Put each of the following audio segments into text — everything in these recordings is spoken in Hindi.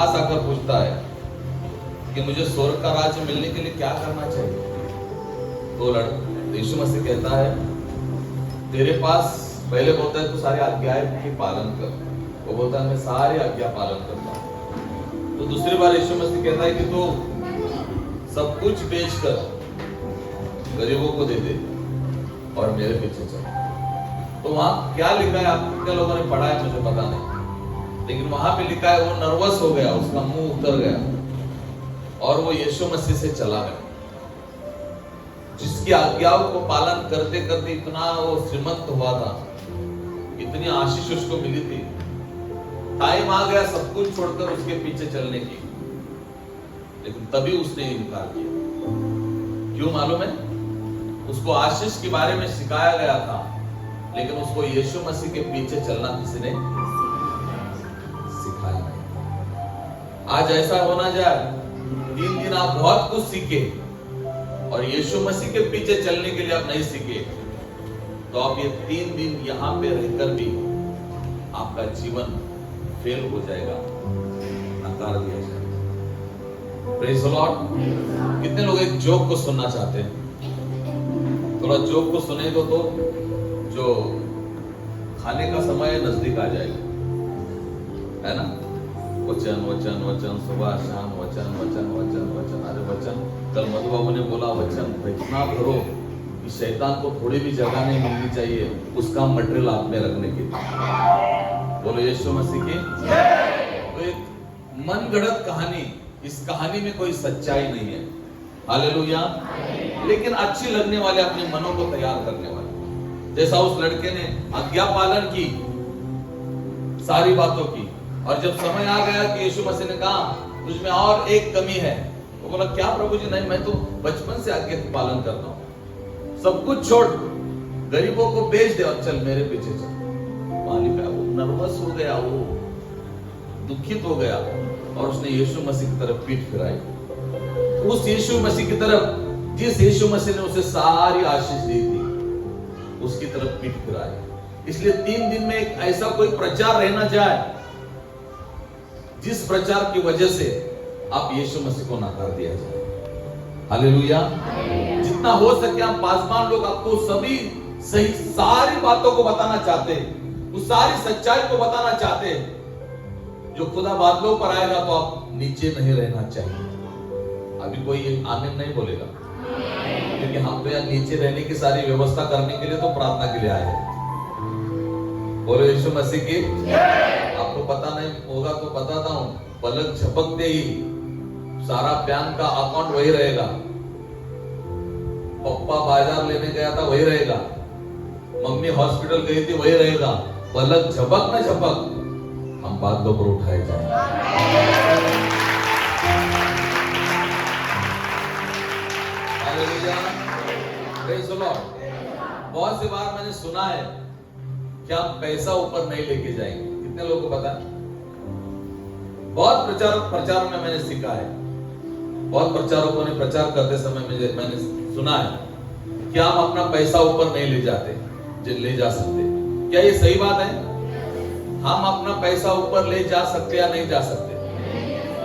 पास आकर पूछता है कि मुझे स्वर्ग का राज्य मिलने के लिए क्या करना चाहिए। तो यीशु मसीह कहता है तेरे पास, पहले बोलता है तू सारी आज्ञाएं के पालन कर। वो बोलता है मैं सारी आज्ञा पालन करता हूँ। तो दूसरी बार यीशु मसीह कहता है कि तू सब कुछ बेचकर गरीबों को दे दे और मेरे पीछे चल। तो वहां क्या लिखा है, आप कितने लोगों ने पढ़ा है मुझे पता नहीं, लेकिन वहां पे लिखा है वो नर्वस हो गया, उसका मुंह उतर गया और वो यीशु मसीह से चला गया, जिसकी आज्ञाओं को पालन करते करते इतना वो श्रीमंत हुआ था, इतनी आशीष उसको मिली थी। टाइम आ गया सब कुछ छोड़कर उसके पीछे चलने की, लेकिन तभी उसने इनकार किया। क्यों मालूम है? उसको आशीष के बारे में सिखाया गया था, लेकिन उसको यीशु मसीह के पीछे चलना किसी ने सिखाया नहीं। आज ऐसा होना जाए 3 दिन आप बहुत कुछ सीखे और यीशु मसीह के पीछे चलने के लिए आप नहीं सीखे, तो आप ये 3 दिन यहां पे रहकर भी आपका जीवन फेल हो जाएगा, नकार दिया जाएगा। Praise the Lord. कितने लोग एक जोक को सुनना चाहते हैं? थोड़ा जोक को सुने तो जो खाने का समय नजदीक आ जाएगा, है ना? वचन वचन वचन, सुबह शाम वचन वचन वचन वचन। अरे वचन, कल मधु बाबू ने बोला वचन इतना भरो कि शैतान को थोड़ी भी जगह नहीं मिलनी चाहिए उसका मटेरियल आप में रखने के लिए। बोलो यीशु मसीह की जय। तो एक मन गढ़ंत कहानी, इस कहानी में कोई सच्चाई नहीं है, हालेलुया, लेकिन अच्छी लगने वाले, अपने मनों को तैयार करने वाले। जैसा उस लड़के ने आज्ञा पालन की सारी बातों की, और जब समय आ गया कि यीशु मसीह ने कहा तुझमें और एक कमी है, वो बोला क्या प्रभु जी? नहीं, मैं तो बचपन से आज्ञा पालन करता हूँ, सब कुछ छोड़, गरीबों को बेच दे और चल मेरे पीछे चल। मालिक वो नर्वस हो गया, वो दुखित हो गया और उसने यीशु मसीह की तरफ पीठ फिराई। उस यीशु मसीह की तरफ, जिस यीशु मसीह ने उसे सारी आशीष दी थी, उसकी तरफ पीठ फिराई। इसलिए 3 दिन में एक ऐसा कोई प्रचार रहना जाए जिस प्रचार की वजह से आप यीशु मसीह को नकार दिया जाए। हालेलुया। जितना हो सके हम पासवान लोग आपको सभी सही सारी बातों को बताना चाहते हैं, उस सारी सच्चाई को बताना चाहते हैं। जो खुदा बादलों पर आएगा तो आप नीचे नहीं रहना चाहिए। अभी कोई आमीन नहीं बोलेगा, क्योंकि हम तो यहाँ नीचे रहने की सारी व्यवस्था करने के लिए तो प्रार्थना के लिए आए हैं। बोलो यीशु मसीह की। आपको पता नहीं होगा तो बताता हूँ, पलक झपकते ही सारा बैंक का अकाउंट वही रहेगा, पप्पा बाजार लेने गया था वही रहेगा, मम्मी हॉस्पिटल गई थी वही रहेगा। पलक झपक न झपक हम बादलों पर उठाए जाएंगे। बहुत सी बार मैंने सुना है कि हम पैसा ऊपर नहीं लेके जाएंगे। कितने लोगों को पता है? बहुत प्रचारों में मैंने सीखा है, बहुत प्रचारकों ने प्रचार करते समय मैंने सुना है कि हम अपना पैसा ऊपर नहीं ले जाते, ले जा सकते। क्या ये सही बात है? हम अपना पैसा ऊपर ले जा सकते या नहीं जा सकते?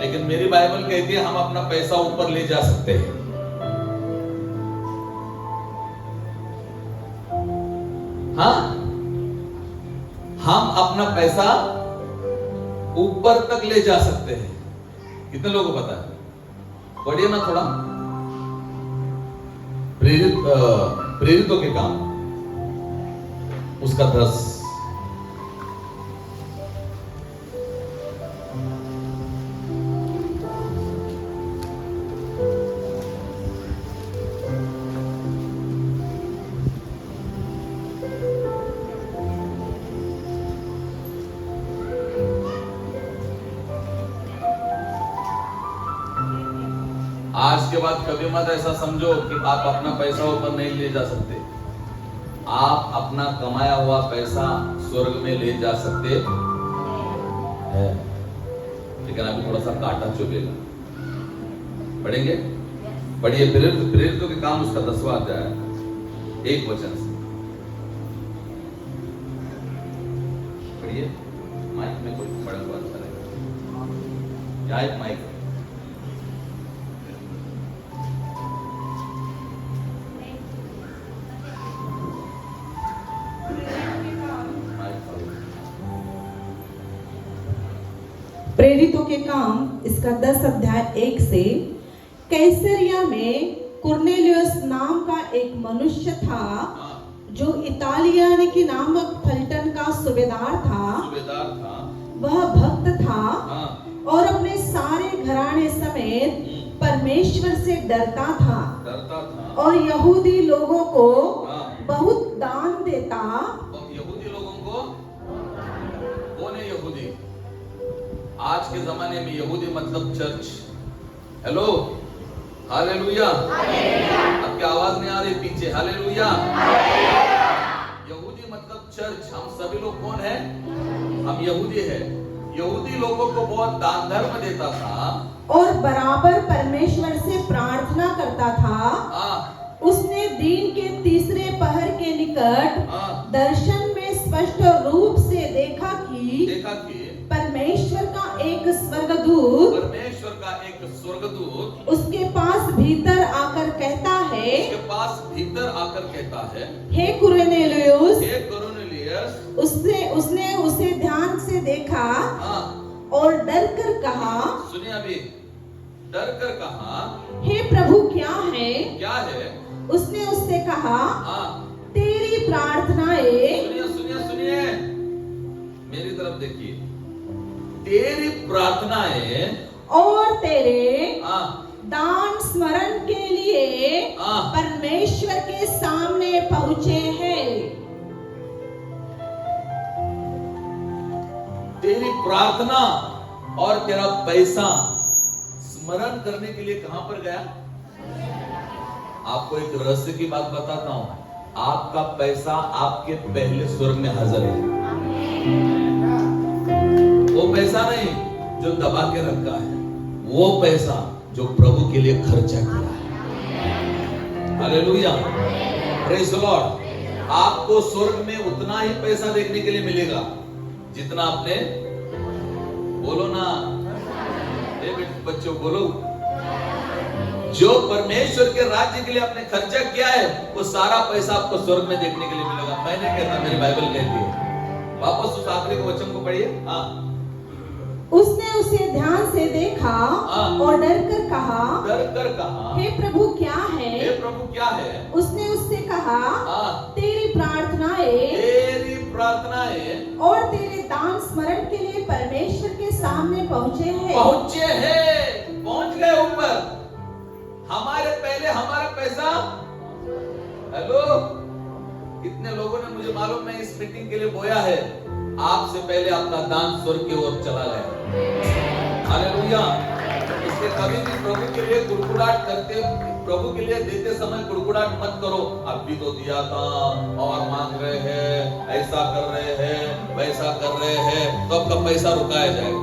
लेकिन मेरी बाइबल कहती है हम अपना पैसा ऊपर ले जा सकते हैं। हाँ, हम अपना पैसा ऊपर तक ले जा सकते हैं। कितने लोगों को पता है? पढ़िए ना थोड़ा, प्रेरितों के काम उसका 10। आज के बाद कभी मत ऐसा समझो कि आप अपना पैसा ऊपर नहीं ले जा सकते। आप अपना कमाया हुआ पैसा स्वर्ग में ले जा सकते हैं, लेकिन अभी थोड़ा सा कांटा चुभेगा। पढ़ेंगे? पढ़िए प्रेरितों के काम उसका 10वां अध्याय 1 वचन से पढ़िए। माइक में कोई पढ़ा हुआ अच्छा लगेगा। यहाँ एक माइक है। प्रेरितों के काम इसका 10 अध्याय 1 से। कैसरिया में कुरनेलियुस नाम का एक मनुष्य था जो इतालियानी नामक पलटन का सूबेदार था। वह भक्त था और अपने सारे घराने समेत परमेश्वर से डरता था और यहूदी लोगों को बहुत दान देता। यहूदी लोगों को कौन है यहूदी? आज के जमाने में यहूदी मतलब चर्च। Hello, hallelujah. आपकी आवाज नहीं आ रही पीछे? हालेलुया। यहूदी मतलब चर्च। हम सभी लोग कौन है? हम यहूदी है। यहूदी लोगों को बहुत दान धर्म देता था और बराबर परमेश्वर से प्रार्थना करता था। उसने दिन के तीसरे पहर के निकट दर्शन में स्पष्ट रूप से देखा कि परमेश्वर का एक स्वर्गदूत उसके पास भीतर आकर कहता है, हे कुरनेलियुस। उसने उसे ध्यान से देखा और डर कर कहा, सुनिए अभी, डर कर कहा, हे प्रभु क्या है? क्या है? उसने उससे कहा, तेरी प्रार्थनाएं। सुनिए मेरी तरफ देखिए। तेरी प्रार्थनाएं और तेरे दान स्मरण के लिए परमेश्वर के सामने पहुंचे हैं। तेरी प्रार्थना और तेरा पैसा स्मरण करने के लिए कहां पर गया? आपको एक रहस्य की बात बताता हूं। आपका पैसा आपके पहले स्वर्ग में हाजिर है। वो पैसा नहीं जो दबा के रखा है, वो पैसा जो प्रभु के लिए खर्चा किया है। Hallelujah, praise the Lord. आपको स्वर्ग में उतना ही पैसा देखने के लिए मिलेगा जितना आपने, बोलो ना बच्चों, बोलो, जो परमेश्वर के राज्य के लिए आपने खर्चा किया है वो सारा पैसा आपको स्वर्ग में देखने के लिए मिलेगा। मैं नहीं कहता, मेरी बाइबल कहती है। वापस उस आखिरी वचन को पढ़िए। उसने उसे ध्यान से देखा और डर कर कहा, हे प्रभु क्या है? हे प्रभु क्या है? उसने उससे कहा, तेरी प्रार्थनाएं और तेरे दान स्मरण के लिए परमेश्वर के सामने पहुंचे हैं। पहुंच गए ऊपर। हमारे पहले हमारा पैसा। हेलो, कितने लोगों ने, मुझे मालूम है, इस मीटिंग के लिए बोया है। आपसे पहले आपका दान स्वर्ग की ओर चला गया। हालेलुया। इसलिए कभी भी प्रभु के लिए गुड़गुड़ाहट करते, प्रभु के लिए देते समय गुड़गुड़ाहट मत करो। अभी तो दिया था और मांग रहे हैं, ऐसा कर रहे हैं, वैसा कर रहे हैं, तो आपका पैसा रुकाया जाएगा।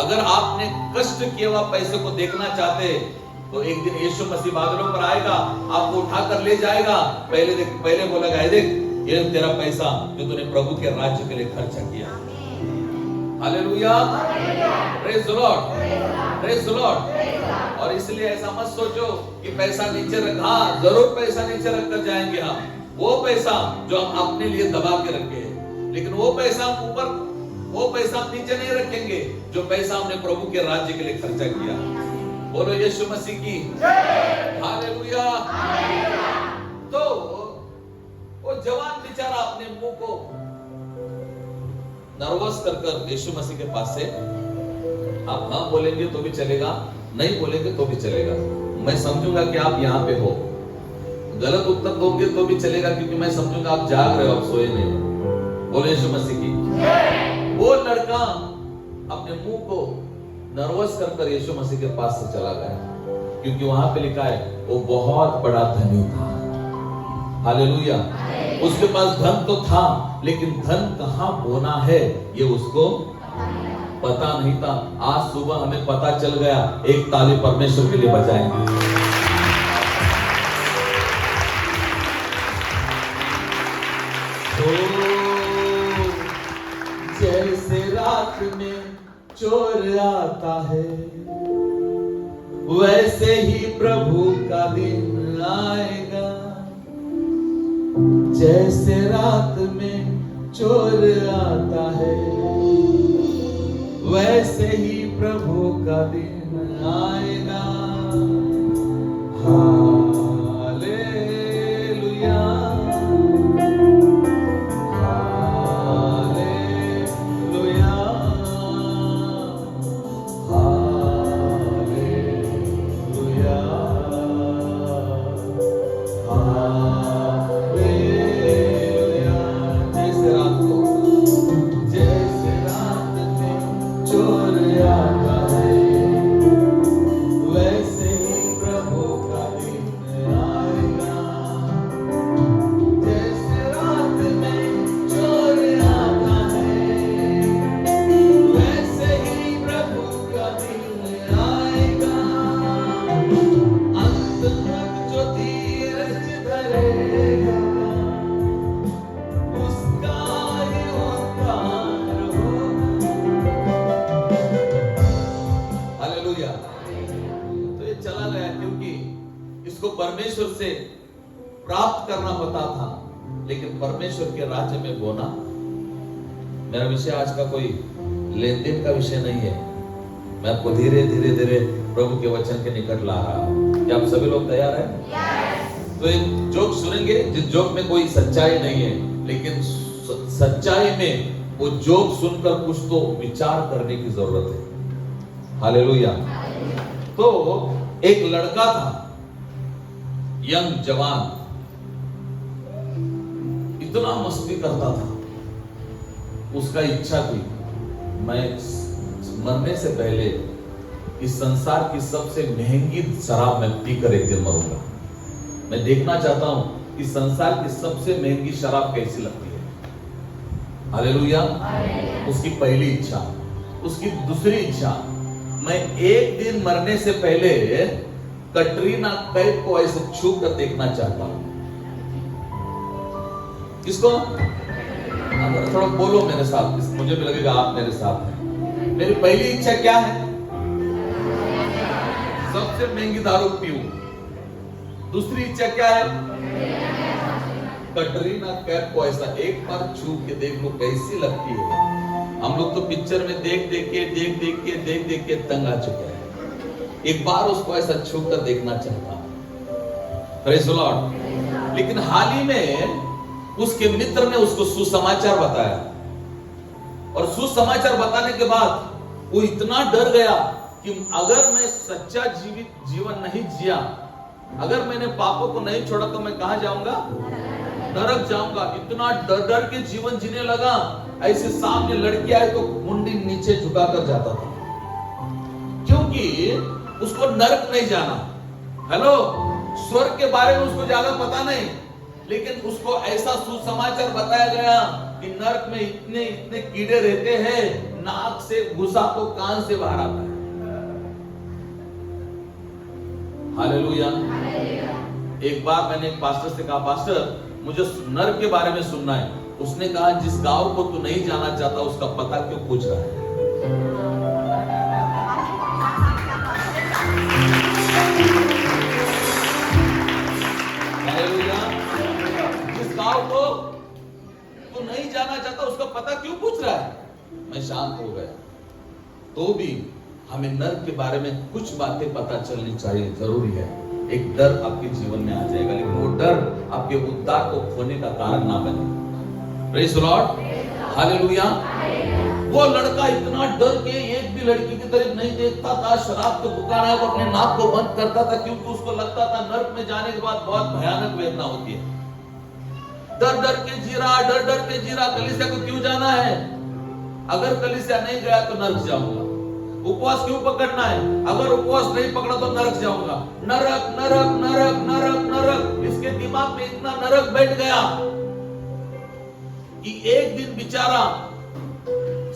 अगर आपने कष्ट किए हुआ पैसे को देखना चाहते तो एक दिन यीशु मसीह बादलों पर आएगा, आपको उठाकर ले जाएगा। पहले बोलेगा, देख ये तेरा पैसा जो तूने प्रभु के राज्य के लिए खर्चा किया। Hallelujah, praise the Lord, praise the Lord. और इसलिए ऐसा मत सोचो कि पैसा नीचे रखा, जरूर पैसा नीचे रखकर जाएंगे हम। वो पैसा जो हम अपने लिए दबा के रखे हैं, लेकिन वो पैसा ऊपर, वो पैसा हम नीचे नहीं रखेंगे जो पैसा हमने प्रभु के राज्य के लिए खर्चा किया। बोलो यीशु मसीह की जय। हालेलुया। तो वो जवान बेचारा अपने मुंह को नर्वस कर यीशु मसीह के पास से, आप हाँ बोलेंगे तो भी चलेगा, नहीं बोलेंगे तो भी चलेगा, मैं समझूंगा कि आप यहाँ पे हो। गलत उत्तर दोगे तो भी चलेगा, क्योंकि मैं समझूंगा आप जाग रहे हो, आप सोए नहीं हो। बोले यीशु मसीह की। वो लड़का अपने मुंह को नर्वस कर यीशु मसीह के पास से चला गया, क्योंकि वहां पे लिखा है वो बहुत बड़ा धनी था। हालेलुया। उसके पास धन तो था, लेकिन धन कहां बोना है ये उसको पता नहीं था। आज सुबह हमें पता चल गया। एक ताली परमेश्वर के लिए बजाएंगे। तो जैसे रात में चोर आता है, वैसे ही प्रभु का दिन आएगा। जैसे रात में चोर आता है, वैसे ही प्रभु का दिन आएगा। Hallelujah, hallelujah, hallelujah, hallelujah. जैसे रात को, जैसे रात में चोर आता है, वैसे ही प्रभु का दिन आएगा। जैसे रात में चोर आता है, वैसे ही प्रभु का दिन आएगा। अंत तक जो धीरज धरेगा, उसका ही उद्धार होगा। हालेलुया। तो ये चला गया क्योंकि इसको परमेश्वर से प्राप्त करना पता था, लेकिन परमेश्वर के राज्य में बोना। मेरा विषय आज का कोई लेन देन का विषय नहीं है। मैं आपको धीरे धीरे धीरे प्रभु के वचन के निकट ला रहा हूं। क्या आप सभी लोग तैयार हैं? तो एक जोक सुनेंगे जिस जोक में कोई सच्चाई नहीं है, लेकिन सच्चाई में वो जोक सुनकर कुछ तो विचार करने की जरूरत है। हालेलुया। तो एक लड़का था, यंग जवान, इतना मस्ती करता था। उसका इच्छा थी मैं मरने से पहले इस संसार की सबसे महंगी शराब मैं पीकर एक दिन मरूंगा। मैं देखना चाहता हूं कि संसार की सबसे महंगी शराब कैसी लगती है। हालेलुया। उसकी पहली इच्छा। उसकी दूसरी इच्छा, मैं एक दिन मरने से पहले कटरीना कैफ को ऐसे छू कर देखना चाहता हूं। किसको? थोड़ा बोलो मेरे साथ, मुझे भी लगेगा आप मेरे साथ हैं। मेरी पहली इच्छा क्या है? सबसे महंगी दारू पीऊं। दूसरी इच्छा क्या है? कटरीना कैफ को ऐसा एक बार छू के देख लो कैसी लगती है। हम लोग तो पिक्चर में देख देख के तंग आ चुके हैं। एक बार उसको ऐसा छू कर देखना चाहता हूं। Praise the Lord. लेकिन हाल ही में उसके मित्र ने उसको सुसमाचार बताया, और सुसमाचार बताने के बाद वो इतना डर गया कि अगर मैं सच्चा जीवन नहीं जिया, अगर मैंने पापों को नहीं छोड़ा तो मैं कहां जाऊंगा? नरक जाऊंगा। इतना डर डर के जीवन जीने लगा। ऐसे सामने लड़की आए तो मुंडी नीचे झुका कर जाता था, क्योंकि उसको नरक नहीं जाना। हेलो, स्वर्ग के बारे में उसको ज्यादा पता नहीं, लेकिन उसको ऐसा सुसमाचार बताया गया कि नरक में इतने इतने कीड़े रहते हैं, नाक से घुसा तो कान से बाहर आता है। हालेलुया। एक बार मैंने एक पास्टर से कहा, पास्टर मुझे नरक के बारे में सुनना है। उसने कहा, जिस गांव को तू नहीं जाना चाहता उसका पता क्यों पूछ रहा है? हालेलुया। जिस गांव को तू नहीं जाना चाहता उसका पता क्यों पूछ रहा है? मैं शांत हो गया। तो भी हमें नरक के बारे में कुछ बातें पता चलनी चाहिए, जरूरी है। एक डर आपके जीवन में आ जाएगा, लेकिन वो डर आपके उद्धार को खोने का कारण ना बने। Praise the Lord. हालेलुया। वो लड़का इतना डर के एक भी लड़की की तरफ नहीं देखता था। शराब की दुकान है, वो अपने नाक को बंद करता था, क्योंकि उसको लगता था नरक में जाने के बाद बहुत भयानक वेदना होती है। डर डर के जी रहा, डर डर के जी रहा। कलीसिया को क्यों जाना है? अगर कलीसिया नहीं गया तो नरक जाऊंगा। उपवास क्यों पकड़ना है? अगर उपवास नहीं पकड़ा तो नरक जाऊंगा। नरक नरक नरक नरक नरक। इसके दिमाग में इतना नरक बैठ गया कि एक दिन बेचारा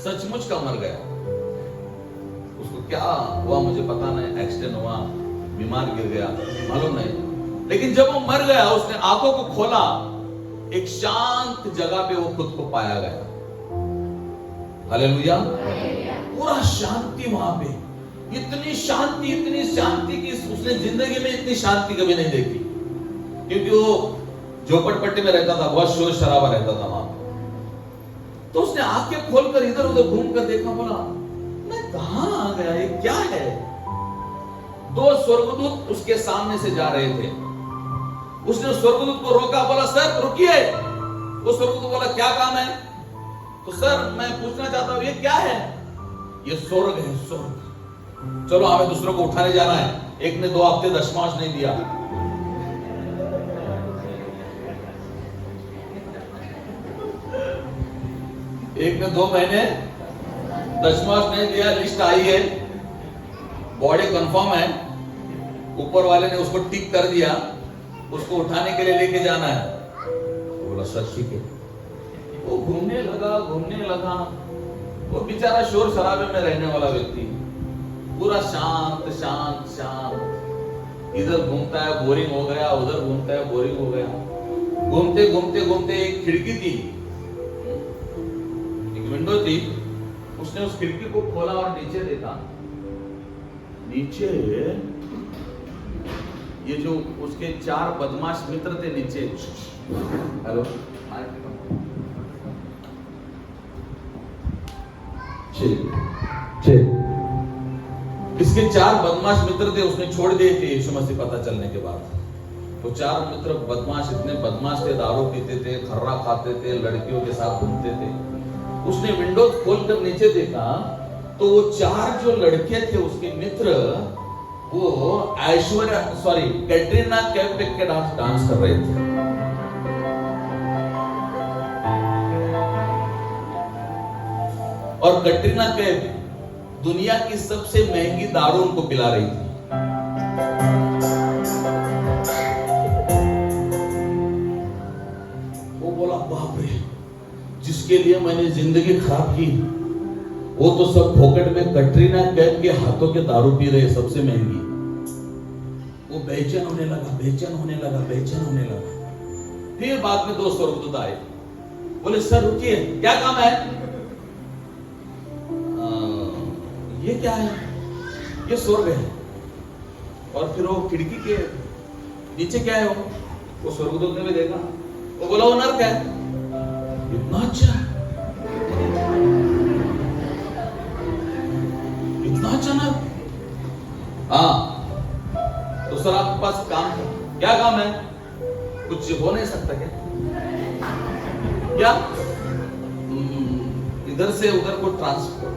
सचमुच का मर गया। उसको क्या हुआ मुझे पता नहीं, एक्सीडेंट हुआ, बीमार गिर गया, मालूम नहीं। लेकिन जब वो मर गया, उसने आंखों को खोला, एक शांत जगह पे वो खुद को पाया गया। हालेलुया। पूरा शांति वहां पे, इतनी शांति कि उसने जिंदगी में इतनी शांति कभी नहीं देखी, क्योंकि वो झोपड़पट्टी में रहता था, बहुत शोर शराबा रहता था वहां। तो उसने आंखें खोलकर इधर उधर घूम कर देखा, बोला मैं कहां आ गया, ये क्या है। 2 स्वर्गदूत उसके सामने से जा रहे थे। उसने स्वर्गदूत को रोका, बोला सर रुकिए। वो स्वर्गदूत बोला क्या काम है। तो सर मैं पूछना चाहता हूं ये क्या है। ये स्वर्ग है, स्वर्ग। चलो हमें दूसरों को उठाने जाना है। एक ने 2 हफ्ते दशमांश नहीं दिया, एक ने 2 महीने दशमांश नहीं दिया। लिस्ट आई है, बॉडी कंफर्म है, ऊपर वाले ने उसको टिक कर दिया, उसको उठाने के लिए लेके जाना है। तो बोला सर ठीक है। वो घूमने लगा। वो बेचारा शोर शराबे में रहने वाला व्यक्ति, पूरा शांत। इधर घूमता है बोरिंग हो गया, उधर घूमता है बोरिंग हो गया। घूमते एक खिड़की थी, एक विंडो थी। उसने उस खिड़की को खोला और नीचे देखा। नीचे ये जो उसके 4 बदमाश मित्र थे नीचे। हेलो, इसके 4 बदमाश मित्र थे, उसने छोड़ दिए थे यीशु मसीह पता चलने के बाद। वो 4 मित्र बदमाश, इतने बदमाश थे, दारू पीते थे, खर्रा खाते थे, लड़कियों के साथ घूमते थे। उसने विंडो खोलकर नीचे देखा तो वो 4 जो लड़के थे उसके मित्र, वो कैटरीना कैफ के डांस कर रहे थे। और कैटरीना कैफ दुनिया की सबसे महंगी दारू उनको पिला रही थी। वो बोला बाप रे, जिसके लिए मैंने जिंदगी खराब की वो तो सब पॉकेट में कैटरीना कैफ के हाथों के दारू पी रहे, सबसे महंगी। वो बेचैन होने लगा। फिर बाद में 2 स्वर्गदूत आए, बोले सर रुकिए, क्या काम है। ये क्या है। ये स्वर्ग है। और फिर वो खिड़की के नीचे क्या है। वो स्वर्गदूत ने भी देखा, वो बोला वो नर्क है। इतना अच्छा नर्क। हाँ तो सर आपके पास काम है, क्या काम है। कुछ हो नहीं सकता क्या इधर से उधर को ट्रांसफर,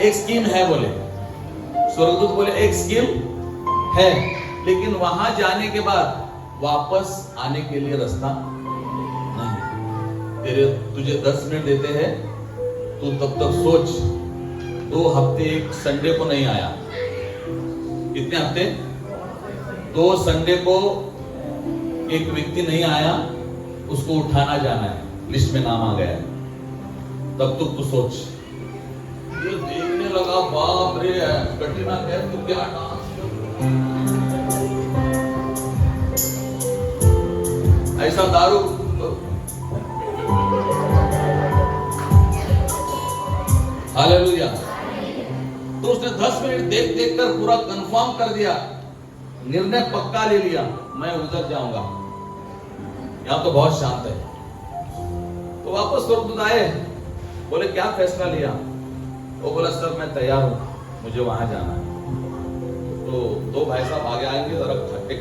एक स्कीम है। बोले स्वर्गदूत बोले एक स्कीम है, लेकिन वहां जाने के बाद वापस आने के लिए रास्ता नहीं। तुझे 10 मिनट देते हैं, तू तब तक सोच। 2 हफ्ते एक संडे को नहीं आया। कितने हफ्ते। 2 संडे को एक व्यक्ति नहीं आया, उसको उठाना जाना है, लिस्ट में नाम आ गया है। तब तू सोच। ये देखने लगा, बाप रे कैटरीना कैफ तो क्या डांस। ऐसा दारू। हालेलुया। तो उसने 10 मिनट देख कर पूरा कंफर्म कर दिया, निर्णय पक्का ले लिया, मैं उधर जाऊंगा, यहां तो बहुत शांत है। तो वापस स्वर्गदूत आए, बोले क्या फैसला लिया। वो बोला सर मैं तैयार हूं, मुझे वहां जाना है। तो 2 भाई साहब आगे आएंगे, जरा खट्टे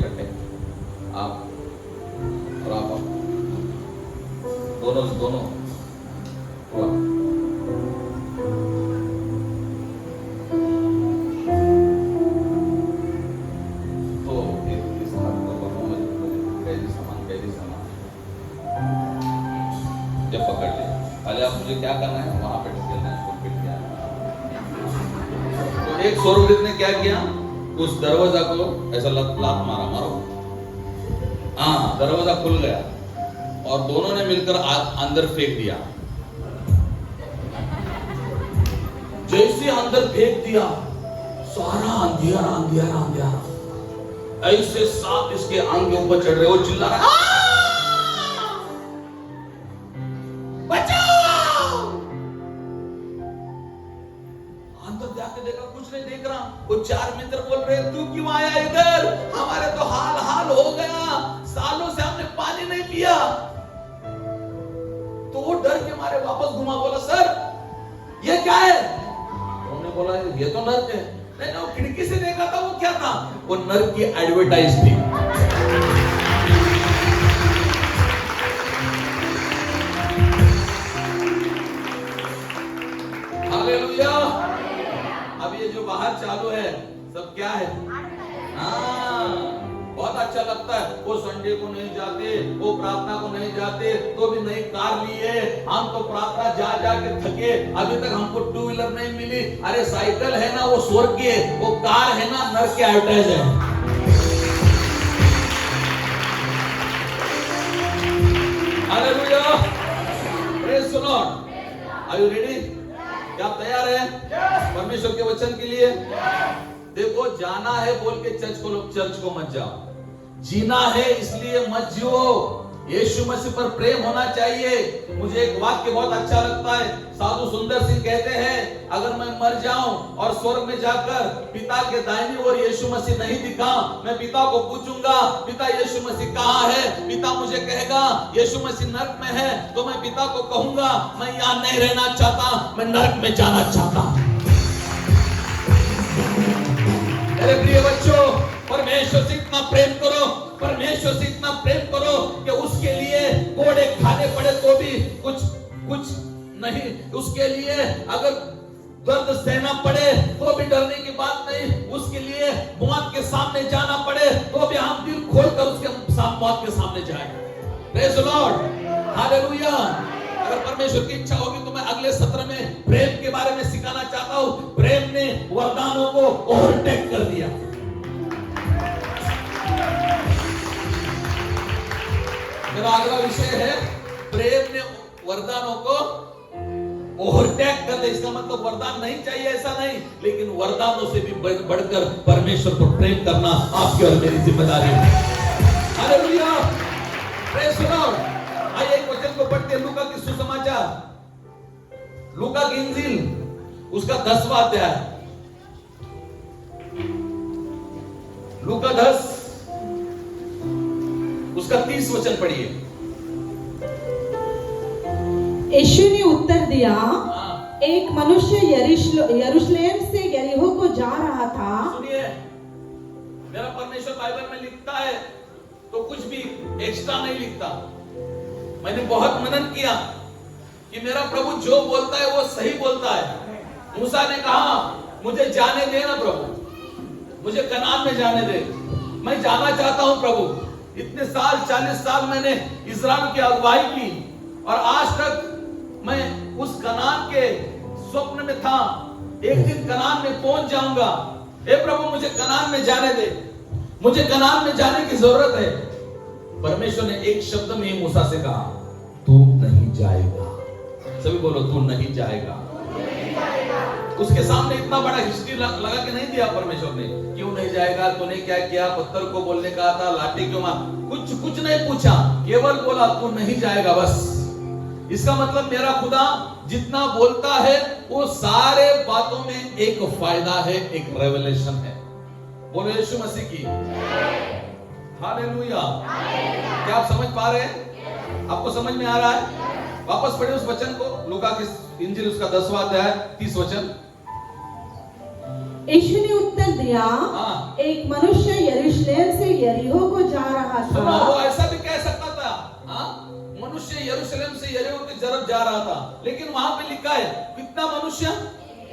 आप और आप दोनों पकड़ ले। पहले आप मुझे क्या करना है, वहां पे ढकेलना है, उसको पिट दिया। तो एक स्वर्गदूत ने क्या किया, उस दरवाजा को ऐसा लात मारो। हाँ, दरवाजा खुल गया और दोनों ने मिलकर अंदर फेंक दिया। जैसे अंदर फेंक दिया, सारा अंधियारा। ऐसे सांप इसके अंग के ऊपर चढ़ रहे, वो चिल्ला रहा है बचाओ। अंदर जाके देखा कुछ नहीं देख रहा। वो 4 मित्र बोल रहे तू क्यों आया इधर, हमारे तो हाल हाल हो गया, सालों से हमने पानी नहीं पिया। तो वो डर के मारे वापस घुमा, बोला सर ये क्या है? उन्होंने बोला ये तो नर्क है। नहीं वो खिड़की से देखा था, वो क्या था? वो नर्क की एडवर्टाइज थी। हालेलुया। अब ये जो बाहर चालू है सब क्या है? हाँ, बहुत अच्छा लगता है। वो संडे को नहीं जाते, वो प्रार्थना को नहीं जाते, तो भी नई कार लिए, हम तो प्रार्थना जा जा के थके, अभी तक हमको 2 व्हीलर नहीं मिली। अरे साइकिल है ना वो स्वर्ग की, वो कार है ना नर्क की एडवर्टाइज है। Hallelujah, praise the lord. Are you ready? क्या आप तैयार हैं परमेश्वर के वचन के लिए? देखो, जाना है बोल के चर्च को मत जाओ, जीना है इसलिए मत जियो। यीशु मसीह पर प्रेम होना चाहिए। मुझे एक वाक्य बहुत अच्छा लगता है, साधु सुंदर सिंह कहते हैं, अगर मैं मर जाऊं और स्वर्ग में जाकर पिता के दाहिनी ओर यीशु मसीह नहीं दिखा, मैं पिता को पूछूंगा पिता यीशु मसीह कहाँ है? पिता मुझे कहेगा यीशु मसीह नरक में है, तो मैं पिता को कहूंगा मैं यहाँ नहीं रहना चाहता, मैं नरक में जाना चाहता। मेरे प्रिय बच्चों, परमेश्वर से इतना प्रेम करो, परमेश्वर से इतना प्रेम करो कि उसके लिए कोड़े खाने पड़े तो भी कुछ नहीं, उसके लिए अगर दर्द सहना पड़े तो भी डरने की बात नहीं, उसके लिए मौत के सामने जाना पड़े तो भी हम दिल खोलकर उसके मौत के सामने जाएं। Praise the Lord, hallelujah. अगर परमेश्वर की इच्छा होगी तो मैं अगले सत्र में प्रेम के बारे में सिखाना चाहता हूं। प्रेम ने वरदानों को ओवरटेक कर दिया। मेरा अगला विषय है प्रेम ने वरदानों को ओवरटेक कर दिया। इसका मतलब वरदान नहीं चाहिए ऐसा नहीं, लेकिन वरदानों से भी बढ़कर परमेश्वर को प्रेम करना आपकी और मेरी जिम्मेदारी है। Hallelujah, praise the Lord. आइए एक वचन को पढ़ते हैं, लूका की सुसमाचार, लूका की इंजील, उसका 10वां अध्याय, लूका 10 उसका 30 वचन पढ़िए। यीशु ने उत्तर दिया, एक मनुष्य यरूशलेम से यरीहो को जा रहा था। सुनिए, मेरा परमेश्वर बाइबल में लिखता है तो कुछ भी एक्स्ट्रा नहीं लिखता। मैंने बहुत मनन किया कि मेरा प्रभु जो बोलता है वो सही बोलता है। मूसा ने कहा मुझे जाने दे ना प्रभु, मुझे कनान में जाने दे, मैं जाना चाहता हूं प्रभु। इतने साल 40 साल मैंने इस्राएल की अगुवाई की और आज तक मैं उस कनान के स्वप्न में था, एक दिन कनान में पहुंच जाऊंगा। हे प्रभु मुझे कनान में जाने दे, मुझे कनान में जाने की जरूरत है। परमेश्वर ने एक शब्द में ही मूसा से कहा तू नहीं जाएगा। सभी बोलो तू नहीं जाएगा। उसके सामने इतना बड़ा हिस्ट्री लगा के नहीं दिया परमेश्वर ने, क्यों नहीं जाएगा, तूने क्या किया, पत्थर को बोलने का था, लाठी क्यों मार, कुछ नहीं पूछा, केवल बोला तू नहीं जाएगा बस। इसका मतलब मेरा खुदा जितना बोलता है वो सारे बातों में एक फायदा है, एक रेवलेशन है। बोलो यीशु मसीह की हालेलुया। क्या आप समझ पा रहे हैं? आपको समझ में आ रहा है? वापस पढ़े उस वचन को, लूका की इंजील उसका 10वां अध्याय 30 वचन। यीशु ने उत्तर दिया, एक मनुष्य यरूशलेम से यरीहो को जा रहा था। वो ऐसा भी कह सकता था, मनुष्य यरूशलेम से यरीहो की तरफ जा रहा था, लेकिन वहां पे लिखा है कितना मनुष्य,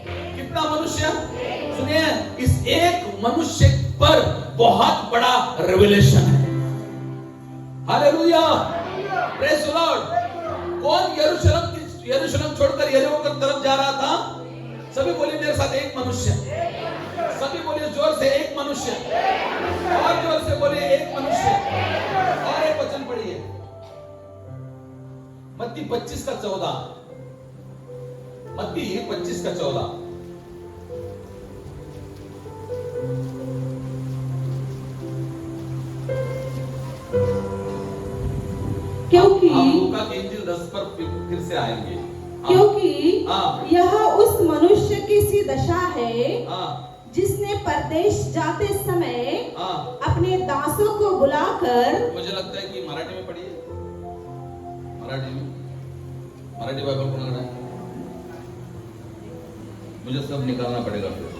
कितना मनुष्य। सुनिए, इस एक मनुष्य पर बहुत बड़ा रेवलेशन है। Hallelujah, praise the Lord. कौन यरूशलेम छोड़कर यरीहो की तरफ जा रहा था? सभी बोलिए मेरे साथ, एक मनुष्य। सभी बोलिए जोर से, एक मनुष्य। और जोर से बोलिए, एक मनुष्य। और एक वचन पढ़िए, मत्ती 25 का 14। मत्ती 25 का 14। क्योंकि हम लूका की इंजील 10 पर फिर से आएंगे। क्योंकि हाँ। यह उस मनुष्य की सी दशा है हाँ जिसने परदेश जाते समय हाँ। अपने दासों को बुलाकर, मुझे लगता है कि मराठी में पढ़िए, मराठी में, मराठी बाइबल कौन लग रहा है? मुझे सब निकालना पड़ेगा फिर।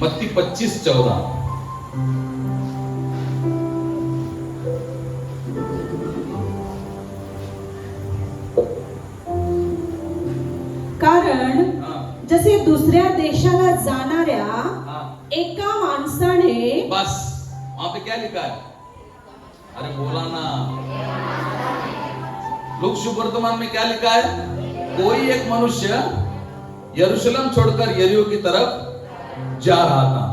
मत्ती 25:14। कारण हाँ जसे दुसऱ्या देशाला जाणाऱ्या हाँ। एका माणसाने, बस वहां पे क्या लिखा है? अरे बोला ना। लूक शुभ वर्तमान में क्या लिखा है? कोई एक मनुष्य यरूशलेम छोड़कर यरीहो की तरफ जा रहा था।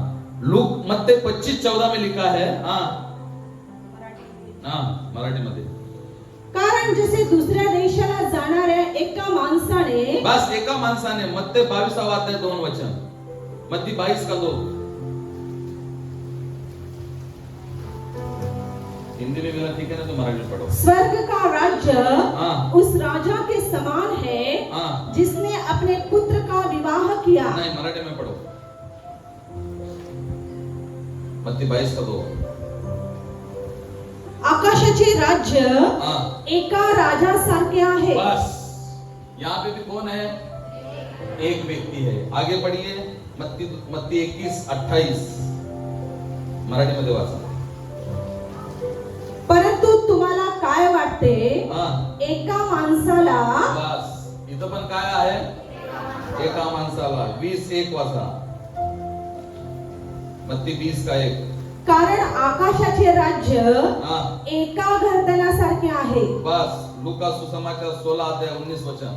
लूक मत्ती 25:14 में लिखा है। हाँ हाँ मराठी मध्ये। कारण जसे दुसऱ्या देशाला जाणाऱ्या एका माणसाने, बस एका माणसाने, मत्ती 22 अध्याय 2 वचन, मत्ती 22:2। हिंदी में मेरा ठीक है ना, तो मराठी में पढ़ो। स्वर्ग का राज्य हाँ। उस राजा के समान है हाँ। जिसने अपने पुत्र का विवाह किया। नहीं मराठी में पढ़ो, मत्ती 22:2। आकाशाचे राज्य हाँ। एका राजासारखे आहे। बस यहाँ पे भी कौन है? एक व्यक्ति है। आगे पढ़िए, मत्ती 21:28 मराठी मध्ये वाचा। परंतु तुम्हाला काय वाटते? हाँ एका माणसाला, बस इथं पण काय आहे? एका माणसाला। 20:1 वाचा, मत्ती 20:1। कारण आकाशाचे राज्य हाँ एका घरधनासारखे आहे। बस लूका सुसमाचार 16 अध्याय 19 वचन।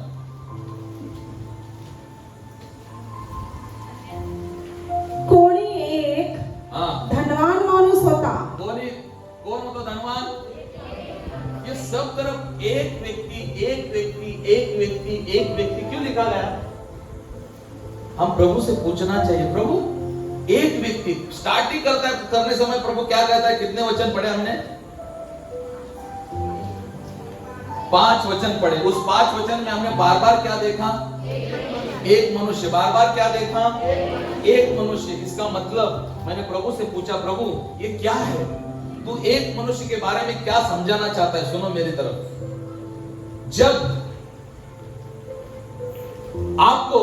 कोणी एक हाँ धनवान माणूस होता। कौन होता धनवान? ये सब तरफ एक व्यक्ति, एक व्यक्ति, एक व्यक्ति, एक व्यक्ति क्यों लिखा गया? हम प्रभु से पूछना चाहिए, प्रभु एक व्यक्ति। स्टार्टिंग करने समय प्रभु क्या कहता है? कितने वचन पढ़े हमने? 5 वचन पढ़े। उस 5 वचन में हमने बार बार क्या देखा? एक मनुष्य। बार बार क्या देखा? एक मनुष्य। इसका मतलब मैंने प्रभु से पूछा, प्रभु ये क्या है? तू एक मनुष्य के बारे में क्या समझाना चाहता है? सुनो मेरी तरफ। जब आपको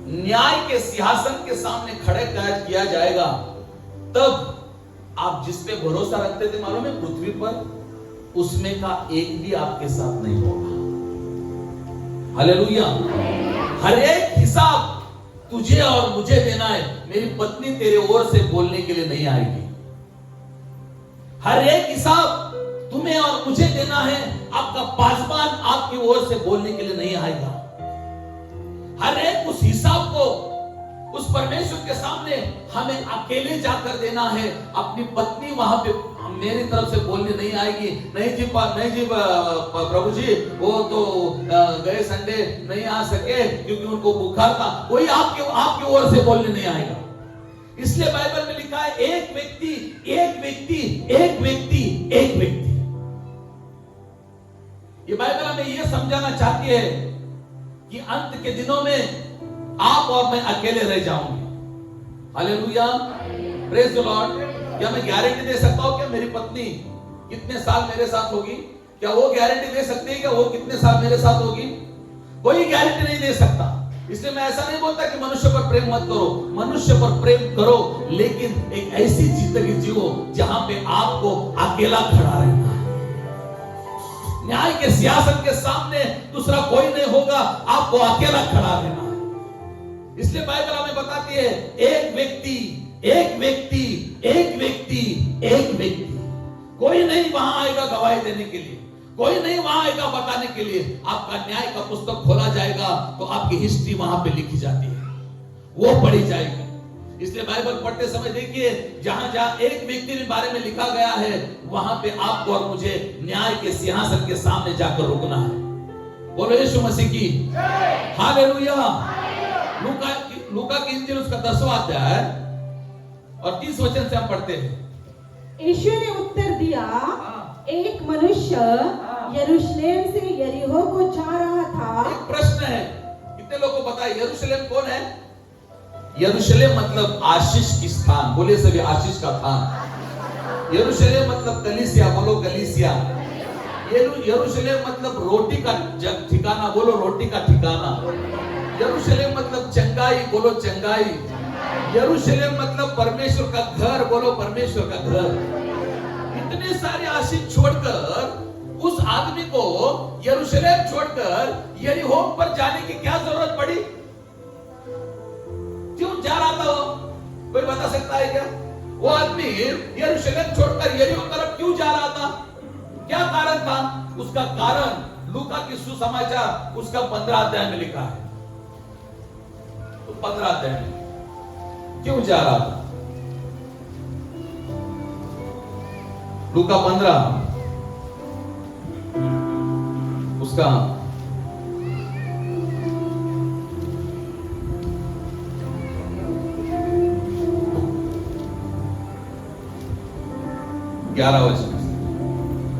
न्याय के सिंहासन के सामने खड़े किया जाएगा, तब आप जिस पे भरोसा रखते थे मालूम है, पृथ्वी पर, उसमें का एक भी आपके साथ नहीं होगा। हालेलुया। हर एक हिसाब तुझे और मुझे देना है। मेरी पत्नी तेरे ओर से बोलने के लिए नहीं आएगी। हर एक हिसाब तुम्हें और मुझे देना है। आपका पासवान आपकी ओर से बोलने के लिए नहीं आएगा। हर एक उस हिसाब को उस परमेश्वर के सामने हमें अकेले जाकर देना है। अपनी पत्नी वहां पे मेरी तरफ से बोलने नहीं आएगी। नहीं जी प्रभु जी, वो तो गए संडे नहीं आ सके क्योंकि उनको बुखार था। कोई आपकी ओर से बोलने नहीं आएगा। इसलिए बाइबल में लिखा है, एक व्यक्ति, एक व्यक्ति, एक व्यक्ति, एक व्यक्ति। ये बाइबल हमें यह समझाना चाहती है कि अंत के दिनों में आप और मैं अकेले रह जाऊंगे। Hallelujah, praise the Lord. क्या मैं गारंटी दे सकता हूं कि मेरी पत्नी कितने साल मेरे साथ होगी? क्या वो गारंटी दे सकती है कि वो कितने साल मेरे साथ होगी? कोई गारंटी नहीं दे सकता। इसलिए मैं ऐसा नहीं बोलता कि मनुष्य पर प्रेम मत करो। मनुष्य पर प्रेम करो, लेकिन एक ऐसी जिंदगी जियो जहां पे आपको अकेला खड़ा रहना है। न्याय के सिंहासन के सामने दूसरा कोई नहीं होगा, आपको अकेला खड़ा रहना है। इसलिए बाइबल हमें बताती है, एक व्यक्ति, एक व्यक्ति, एक व्यक्ति, एक व्यक्ति। कोई नहीं वहां आएगा गवाही देने के लिए, कोई नहीं वहां आएगा बताने के लिए। आपका न्याय का पुस्तक खोला जाएगा तो आपकी हिस्ट्री वहां पे लिखी जाती है, वो पढ़ी जाएगी। इसलिए बाइबल पढ़ते समय देखिए, जहां जहां एक व्यक्ति के बारे में लिखा गया है, वहां पे आपको और मुझे न्याय के सिंहासन के सामने जाकर रुकना है। बोलो यीशु मसीह की हालेलुया। लूका की इंजील उसका 10वां अध्याय है और 30 वचन से हम पढ़ते हैं। यीशु ने उत्तर दिया, एक मनुष्य यरूशलेम से यरीहो को जा रहा था। एक प्रश्न है, कितने लोगों को पता है यरूशलेम कौन है? यरूशलेम मतलब आशीष की स्थान, बोले सभी आशीष का स्थान। यरूशलेम मतलब कलीसिया, बोलो कलीसिया। यरूशलेम मतलब रोटी का ठिकाना, बोलो रोटी का ठिकाना। यरूशलेम मतलब चंगाई, बोलो चंगाई। यरूशलेम मतलब परमेश्वर का घर, बोलो परमेश्वर का घर। इतने सारे आशीष छोड़कर उस आदमी को यरूशलेम छोड़कर यरीहो पर जाने की क्या जरूरत पड़ी? क्यों जा रहा था वो? कोई बता सकता है क्या? वो आदमी यरूशलेम छोड़कर यरीहो तरफ क्यों जा रहा था? क्या कारण था? उसका कारण लूका की सुसमाचार उसका 15 अध्याय में लिखा है। तो 15 अध्याय में क्यों जा रहा था? लूका 15 उसका 11 वचन,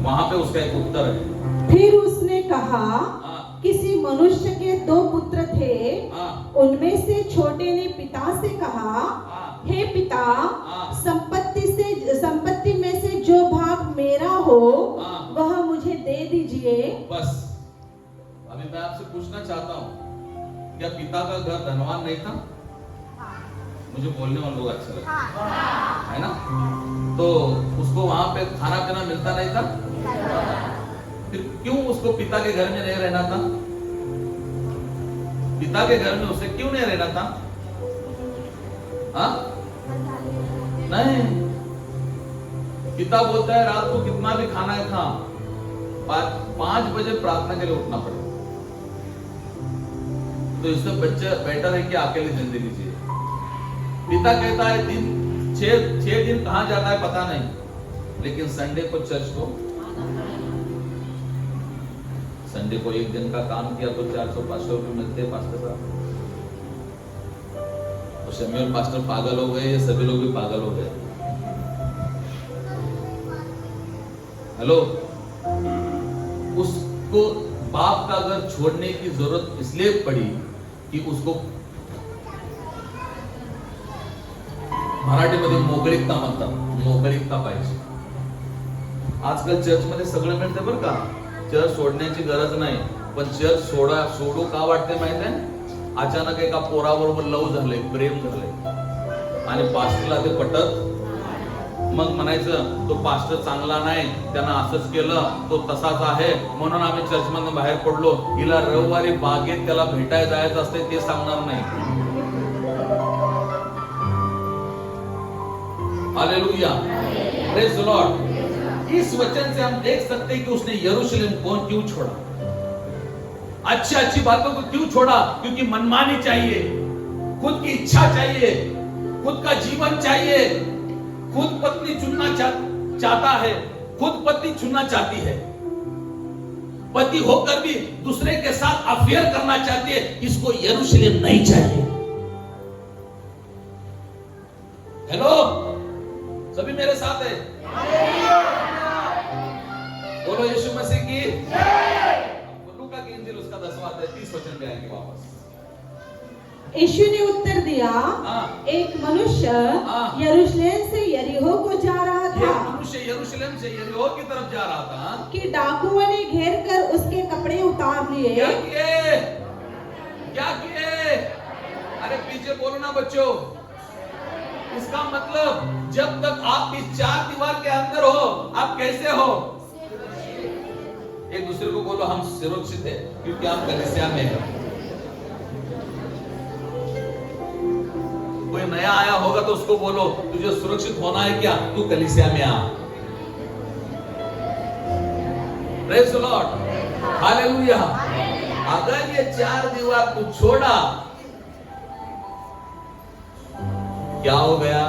वहां पे उसका एक उत्तर है। फिर उसने कहा, हाँ। किसी मनुष्य के 2 पुत्र थे। हाँ। उनमें से छोटे ने पिता से कहा, हाँ। हे पिता, हाँ। संपत्ति में से जो भाग मेरा हो हाँ। वह मुझे दे दीजिए। बस अभी मैं आपसे पूछना चाहता हूं, क्या पिता का घर धनवान नहीं था? मुझे बोलने वाले लोग अच्छा लगता है ना? तो उसको वहां पे खाना पीना मिलता नहीं था? फिर क्यों उसको पिता के घर में नहीं रहना था? पिता के घर में उसे क्यों नहीं रहना था? हाँ? नहीं, पिता बोलता है रात को कितना भी खाना है खा, 5 बजे प्रार्थना के लिए उठना पड़ेगा। तो इससे बच्चा बेटर है कि अकेली जिंदगी जिए। पिता कहता है दिन 6 दिन कहां जाता है पता नहीं, लेकिन संडे को चर्च को, संडे को 1 दिन का काम किया तो 400-500 रुपये मिलते हैं पास्टर साहब। तो शम्यूएल पास्टर पागल हो गए, ये सभी लोग भी पागल हो गए। हेलो, उसको बाप का घर छोड़ने की जरूरत इसलिए पड़ी कि उसको मराठीमध्ये मोकळीकता म्हणतात, मोकळीकता पाहिजे। आजकाल चर्च मध्ये सगळं मिळते बरं का, चर्च सोडण्याची गरज नाही, पण चर्च सोडू का वाटते माहिती आहे? अचानक एका पोराबरोबर लव झालंय, प्रेम झालंय आणि पास्टरला ते पटत, मग म्हणायचं तो पास्टर चांगला नाही, त्यानं असंच केलं, तो तसाच आहे, म्हणून आम्ही चर्च मधून बाहेर पडलो। हिला रविवारी बागेत त्याला भेटायला जायचं असते ते सांगणार नाही। Hallelujah, praise the Lord. इस वचन से हम देख सकते हैं कि उसने यरूशलेम को क्यों छोड़ा, अच्छी अच्छी बातों को क्यों छोड़ा? क्योंकि मनमानी चाहिए, खुद की इच्छा चाहिए, खुद का जीवन चाहिए, खुद पत्नी चुनना चाहता है, खुद पत्नी चुनना चाहती है, पति होकर भी दूसरे के साथ अफेयर करना चाहती है। इसको यरूशलेम नहीं चाहिए। हेलो, सभी मेरे साथ है? बोलो यीशु मसीह की जय। लूका की इंजील उसका 10वां अध्याय 30 वचन में आएंगे वापस। यीशु ने उत्तर दिया, एक मनुष्य यरूशलेम से यरीहो को जा रहा था। मनुष्य यरूशलेम से यरीहो की तरफ जा रहा था कि डाकुओं ने घेर कर उसके कपड़े उतार लिए। क्या किए? क्या किए? अरे पीछे बोलो ना बच्चों। इसका मतलब जब तक आप इस 4 दीवार के अंदर हो, आप कैसे हो? एक दूसरे को बोलो हम सुरक्षित है, क्योंकि आप कलीसिया में हैं। कोई नया आया होगा तो उसको बोलो तुझे सुरक्षित होना है क्या? तू कलीसिया में आ। Praise the Lord, hallelujah. अगर ये 4 दीवार तू छोड़ा, क्या हो गया?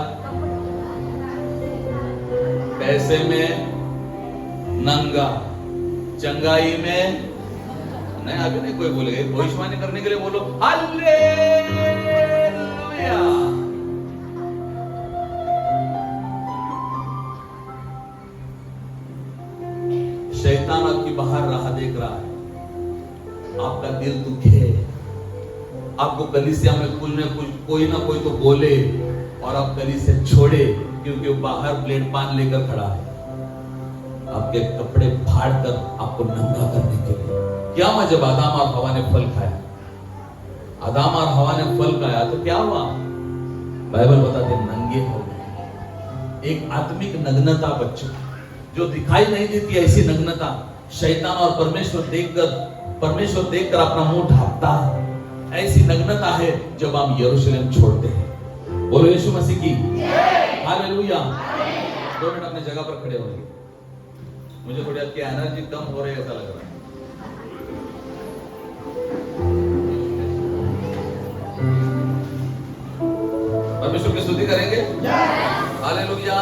पैसे में नंगा, चंगाई में नहीं। अभी नहीं कोई बोलेगा, भविष्यवाणी करने के लिए बोलो हालेलुया। शैतान आपकी बाहर दिल दुखे, आपको कलीसिया में कोई ना कोई तो बोले और आप कलीसिया छोड़े क्योंकि वो बाहर प्लेटफार्म लेकर खड़ा है, आपके कपड़े फाड़ कर आपको नंगा करने के लिए। क्या जब आदम और हवा ने फल खाया, आदम और हवा ने फल खाया तो क्या हुआ? बाइबल बताते नंगे हो गए। एक आत्मिक नग्नता बच्चों जो दिखाई नहीं देती, ऐसी नग्नता शैतान और परमेश्वर देखकर अपना मुंह ढांपता है। ऐसी नग्नता है जब हम यरूशलेम छोड़ते हैं। बोलो यीशु मसीह की हालेलुया। 2 मिनट अपनी जगह पर खड़े होंगे। मुझे थोड़ी आपकी एनर्जी कम हो रही है ऐसा लग रहा है। परमेश्वर की स्तुति करेंगे। हालेलुया।